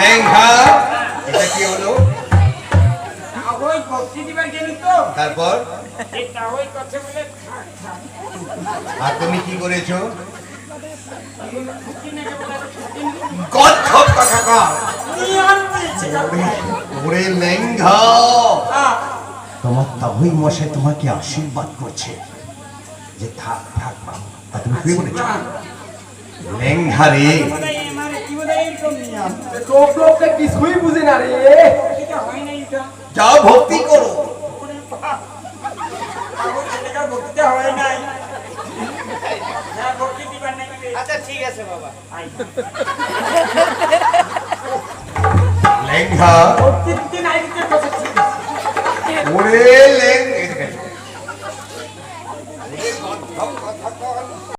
লেঙ্গা এটা কি হলো? তারপর আর তুমি কি করেছো? ওরে লেঙ্গা, তোমার তাহই মশাই তোমাকে আশীর্বাদ করছে যে থাক থাক বাবা, আর তুমি শুয়ে পড়েছো। লেঙ্গা রে, কিছুই বুঝে না রে, যা ভক্তি করো। আচ্ছা ঠিক আছে বাবা। লেঙ্গা, ওরে লেঙ্গা